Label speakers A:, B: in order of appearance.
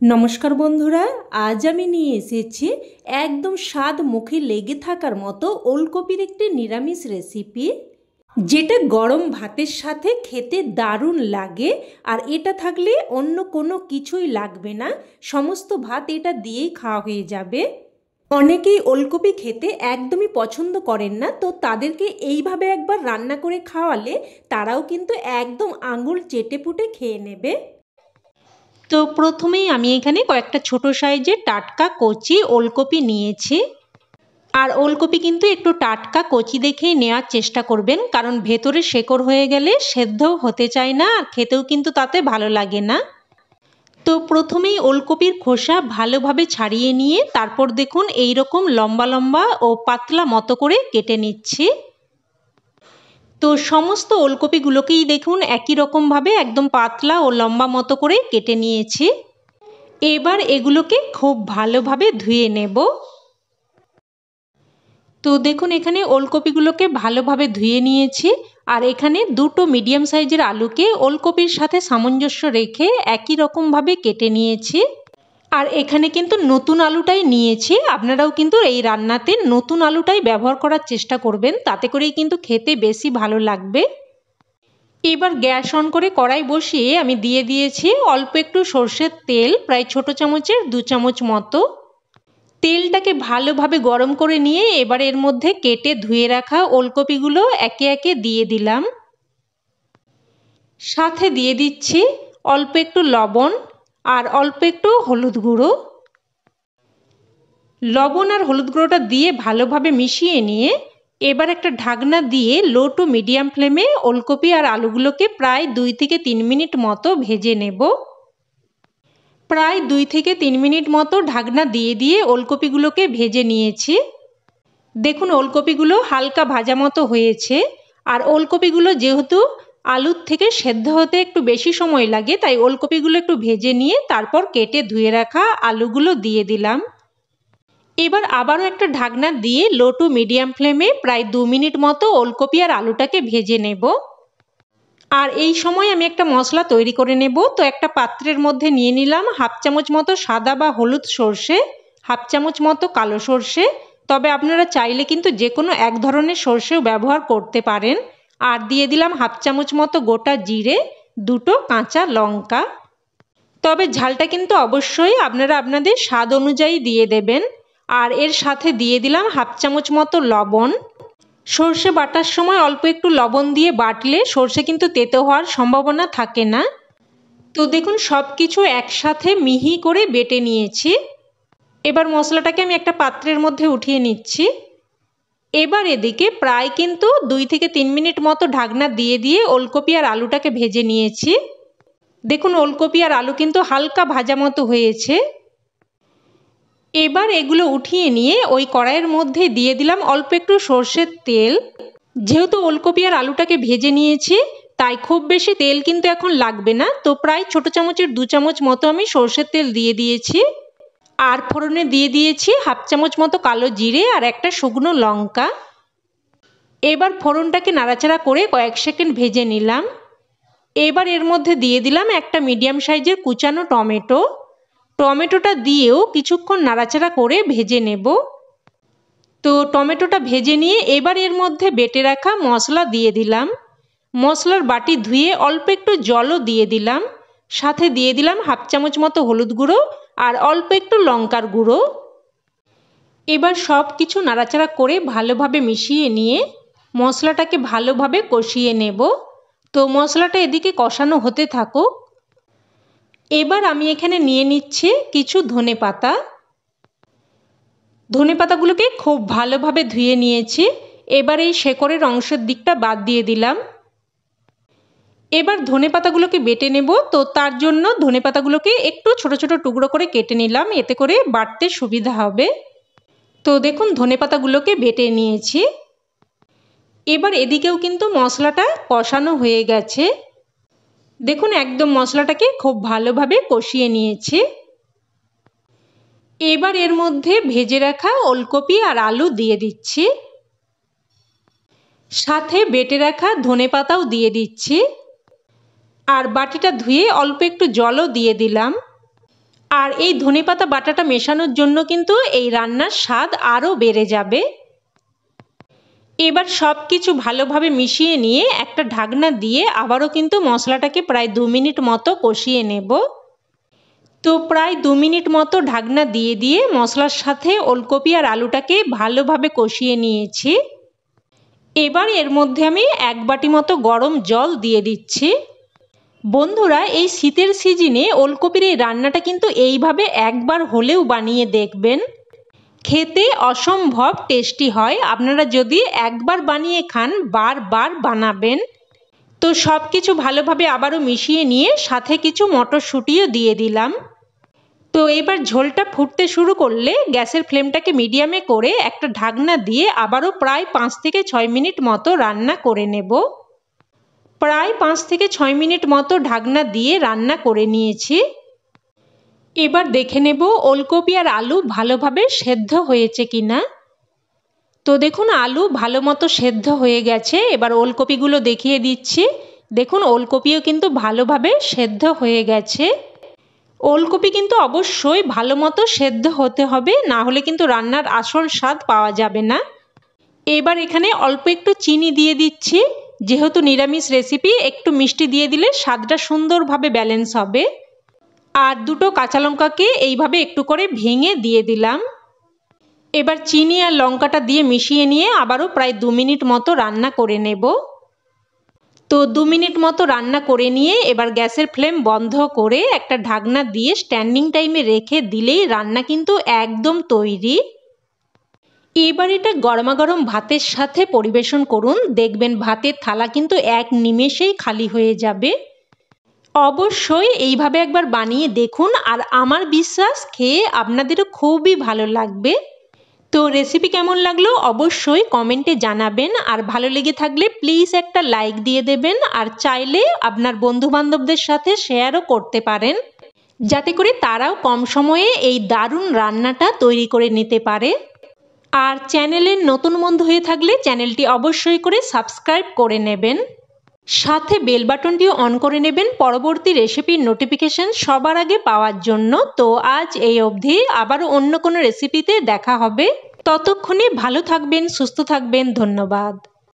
A: নমস্কার বন্ধুরা, আজ আমি নিয়ে এসেছি একদম স্বাদ মুখে লেগে থাকার মতো ওলকপির একটি নিরামিষ রেসিপি, যেটা গরম ভাতের সাথে খেতে দারুণ লাগে। আর এটা থাকলে অন্য কোনো কিছুই লাগবে না, সমস্ত ভাত এটা দিয়েই খাওয়া হয়ে যাবে। অনেকেই ওলকপি খেতে একদমই পছন্দ করেন না, তো তাদেরকে এইভাবে একবার রান্না করে খাওয়ালে তারাও কিন্তু একদম আঙুল চেটেপুটে খেয়ে নেবে। তো প্রথমেই আমি এখানে কয়েকটা ছোট সাইজের টাটকা কচি ওলকপি নিয়েছি। আর ওলকপি কিন্তু একটু টাটকা কচি দেখেই নেওয়ার চেষ্টা করবেন, কারণ ভেতরে শেকড় হয়ে গেলে সেদ্ধও হতে চায় না আর খেতেও কিন্তু তাতে ভালো লাগে না। তো প্রথমেই ওলকপির খোসা ভালোভাবে ছাড়িয়ে নিয়ে তারপর দেখুন এই রকম লম্বা লম্বা ও পাতলা মতো করে কেটে নিচ্ছি। তো সমস্ত ওলকপিগুলোকেই দেখুন একই রকমভাবে একদম পাতলা ও লম্বা মতো করে কেটে নিয়েছি। এবার এগুলোকে খুব ভালোভাবে ধুয়ে নেব। তো দেখুন এখানে ওলকপিগুলোকে ভালোভাবে ধুয়ে নিয়েছি। আর এখানে দুটো মিডিয়াম সাইজের আলুকে ওলকপির সাথে সামঞ্জস্য রেখে একই রকমভাবে কেটে নিয়েছি। আর এখানে কিন্তু নতুন আলুটাই নিয়েছি, আপনারাও কিন্তু এই রান্নাতে নতুন আলুটাই ব্যবহার করার চেষ্টা করবেন, তাতে করেই কিন্তু খেতে বেশি ভালো লাগবে। এবার গ্যাস অন করে কড়াই বসিয়ে আমি দিয়ে দিয়েছি অল্প একটু সর্ষের তেল, প্রায় ছোট চামচের 2 চামচ মতো। তেলটাকে ভালোভাবে গরম করে নিয়ে এবার এর মধ্যে কেটে ধুয়ে রাখা ওলকপিগুলো একে একে দিয়ে দিলাম। সাথে দিয়ে দিচ্ছি অল্প একটু লবণ আর অল্প একটু হলুদ গুঁড়ো। লবণ আর হলুদ গুঁড়োটা দিয়ে ভালোভাবে মিশিয়ে নিয়ে এবার একটা ঢাকনা দিয়ে লো টু মিডিয়াম ফ্লেমে ওলকপি আর আলুগুলোকে প্রায় 2 থেকে 3 মিনিট মতো ভেজে নেব। প্রায় 2 থেকে 3 মিনিট মতো ঢাকনা দিয়ে দিয়ে ওলকপিগুলোকে ভেজে নিয়েছি। দেখুন ওলকপিগুলো হালকা ভাজা মতো হয়েছে। আর ওলকপিগুলো যেহেতু আলুর থেকে সেদ্ধ হতে একটু বেশি সময় লাগে, তাই ওলকপিগুলো একটু ভেজে নিয়ে তারপর কেটে ধুয়ে রাখা আলুগুলো দিয়ে দিলাম। এবার আবারও একটা ঢাকনা দিয়ে লো টু মিডিয়াম ফ্লেমে প্রায় 2 মিনিট মতো ওলকপি আর আলুটাকে ভেজে নেব। আর এই সময় আমি একটা মশলা তৈরি করে নেব। তো একটা পাত্রের মধ্যে নিয়ে নিলাম হাফ চামচ মতো সাদা বা হলুদ সর্ষে, হাফ চামচ মতো কালো সর্ষে, তবে আপনারা চাইলে কিন্তু যে কোনো এক ধরনের সর্ষেও ব্যবহার করতে পারেন। আর দিয়ে দিলাম হাফ চামচ মতো গোটা জিরে, দুটো কাঁচা লঙ্কা। তবে ঝালটা কিন্তু অবশ্যই আপনারা আপনাদের স্বাদ অনুযায়ী দিয়ে দেবেন। আর এর সাথে দিয়ে দিলাম হাফ চামচ মতো লবণ। সর্ষে বাটার সময় অল্প একটু লবণ দিয়ে বাটলে সর্ষে কিন্তু তেতো হওয়ার সম্ভাবনা থাকে না। তো দেখুন সব কিছু একসাথে মিহি করে বেটে নিয়েছি। এবার মশলাটাকে আমি একটা পাত্রের মধ্যে উঠিয়ে নিচ্ছি। এবার এদিকে প্রায় কিন্তু 2 থেকে 3 মিনিট মতো ঢাকনা দিয়ে দিয়ে ওলকপি আর আলুটাকে ভেজে নিয়েছি। দেখুন ওলকপি আর আলু কিন্তু হালকা ভাজা মতো হয়েছে। এবার এগুলো উঠিয়ে নিয়ে ওই কড়াইয়ের মধ্যে দিয়ে দিলাম অল্প একটু সর্ষের তেল। যেহেতু ওলকপি আর আলুটাকে ভেজে নিয়েছি, তাই খুব বেশি তেল কিন্তু এখন লাগবে না। তো প্রায় ছোট চামচের 2 চামচ মতো আমি সর্ষের তেল দিয়ে দিয়েছি। আর ফোড়নে দিয়ে দিয়েছি হাফ চামচ মতো কালো জিরে আর একটা শুকনো লঙ্কা। এবার ফোড়নটাকে নাড়াচাড়া করে কয়েক সেকেন্ড ভেজে নিলাম। এবার এর মধ্যে দিয়ে দিলাম একটা মিডিয়াম সাইজের কুচানো টমেটো। টমেটোটা দিয়েও কিছুক্ষণ নাড়াচাড়া করে ভেজে নেব। তো টমেটোটা ভেজে নিয়ে এবার এর মধ্যে বেটে রাখা মশলা দিয়ে দিলাম। মশলার বাটি ধুয়ে অল্প একটু জলও দিয়ে দিলাম। সাথে দিয়ে দিলাম হাফ চামচ মতো হলুদ গুঁড়ো আর অল্প একটু লঙ্কার গুঁড়ো। এবার সব কিছু নাড়াচাড়া করে ভালোভাবে মিশিয়ে নিয়ে মশলাটাকে ভালোভাবে কষিয়ে নেব। তো মশলাটা এদিকে কষানো হতে থাকুক। এবার আমি এখানে নিয়ে নিচ্ছি কিছু ধনেপাতা। ধনেপাতাগুলোকে খুব ভালোভাবে ধুয়ে নিয়েছি। এবার এই শেকড়ের অংশের দিকটা বাদ দিয়ে দিলাম। এবার ধনেপাতাগুলোকে বেটে নেব। তো তার জন্য ধনেপাতাগুলোকে একটু ছোট ছোট টুকরো করে কেটে নিলাম, এতে করে বাটতে সুবিধা হবে। তো দেখুন ধনেপাতাগুলোকে বেটে নিয়েছি। এবার এদিকেও কিন্তু মশলাটা কষানো হয়ে গেছে। দেখুন একদম মশলাটাকে খুব ভালোভাবে কষিয়ে নিয়েছি। এবার এর মধ্যে ভেজে রাখা ওলকপি আর আলু দিয়ে দিচ্ছি। সাথে বেটে রাখা ধনেপাতাও দিয়ে দিচ্ছি। আর বাটিটা ধুয়ে অল্প একটু জলও দিয়ে দিলাম। আর এই ধনেপাতা বাটাটা মেশানোর জন্য কিন্তু এই রান্নার স্বাদ আরও বেড়ে যাবে। এবার সব কিছু ভালোভাবে মিশিয়ে নিয়ে একটা ঢাকনা দিয়ে আবারও কিন্তু মশলাটাকে প্রায় 2 মিনিট মতো কষিয়ে নেব। তো প্রায় 2 মিনিট মতো ঢাকনা দিয়ে দিয়ে মশলার সাথে ওলকপি আর আলুটাকে ভালোভাবে কষিয়ে নিয়েছি। এবার এর মধ্যে আমি 1 বাটি মতো গরম জল দিয়ে দিচ্ছি। বন্ধুরা, এই শীতের সিজনে ওলকপির এই রান্নাটা কিন্তু এইভাবে একবার হলেও বানিয়ে দেখবেন, খেতে অসম্ভব টেস্টি হয়। আপনারা যদি একবার বানিয়ে খান বারবার বানাবেন। তো সব কিছু ভালোভাবে আবারও মিশিয়ে নিয়ে সাথে কিছু মটরশুঁটিও দিয়ে দিলাম। তো এবার ঝোলটা ফুটতে শুরু করলে গ্যাসের ফ্লেমটাকে মিডিয়ামে করে একটা ঢাকনা দিয়ে আবারও প্রায় 5 থেকে 6 মিনিট মতো রান্না করে নেব। প্রায় 5 থেকে 6 মিনিট মতো ঢাকনা দিয়ে রান্না করে নিয়েছি। এবার দেখে নেব ওলকপি আর আলু ভালোভাবে সেদ্ধ হয়েছে কিনা। তো দেখুন আলু ভালো মতো সেদ্ধ হয়ে গেছে। এবার ওলকপিগুলো দেখিয়ে দিচ্ছি। দেখুন ওলকপিও কিন্তু ভালোভাবে সেদ্ধ হয়ে গেছে। ওলকপি কিন্তু অবশ্যই ভালো মতো সেদ্ধ হতে হবে, না হলে কিন্তু রান্নার আসল স্বাদ পাওয়া যাবে না। এবার এখানে অল্প একটু চিনি দিয়ে দিচ্ছি। যেহেতু নিরামিষ রেসিপি, একটু মিষ্টি দিয়ে দিলে স্বাদটা সুন্দরভাবে ব্যালেন্স হবে। আর দুটো কাঁচা লঙ্কাকে এইভাবে একটু করে ভেঙে দিয়ে দিলাম। এবার চিনি আর লঙ্কাটা দিয়ে মিশিয়ে নিয়ে আবারও প্রায় 2 মিনিট মতো রান্না করে নেব। তো 2 মিনিট মতো রান্না করে নিয়ে এবার গ্যাসের ফ্লেম বন্ধ করে একটা ঢাকনা দিয়ে স্ট্যান্ডিং টাইমে রেখে দিলেই রান্না কিন্তু একদম তৈরি। এবার এটা গরমাগরম ভাতের সাথে পরিবেশন করুন। দেখবেন ভাতের থালা কিন্তু এক নিমেষেই খালি হয়ে যাবে। অবশ্যই এইভাবে একবার বানিয়ে দেখুন, আর আমার বিশ্বাস খেয়ে আপনাদেরও খুবই ভালো লাগবে। তো রেসিপি কেমন লাগলো অবশ্যই কমেন্টে জানাবেন। আর ভালো লেগে থাকলে প্লিজ একটা লাইক দিয়ে দেবেন। আর চাইলে আপনার বন্ধুবান্ধবদের সাথে শেয়ারও করতে পারেন, যাতে করে তারাও কম সময়ে এই দারুণ রান্নাটা তৈরি করে নিতে পারে। আর চ্যানেলের নতুন বন্ধু হয়ে থাকলে চ্যানেলটি অবশ্যই করে সাবস্ক্রাইব করে নেবেন। সাথে বেল বাটনটিও অন করে নেবেন পরবর্তী রেসিপির নোটিফিকেশন সবার আগে পাওয়ার জন্য। তো আজ এই অবধি, আবারও অন্য কোনো রেসিপিতে দেখা হবে। ততক্ষণে ভালো থাকবেন, সুস্থ থাকবেন। ধন্যবাদ।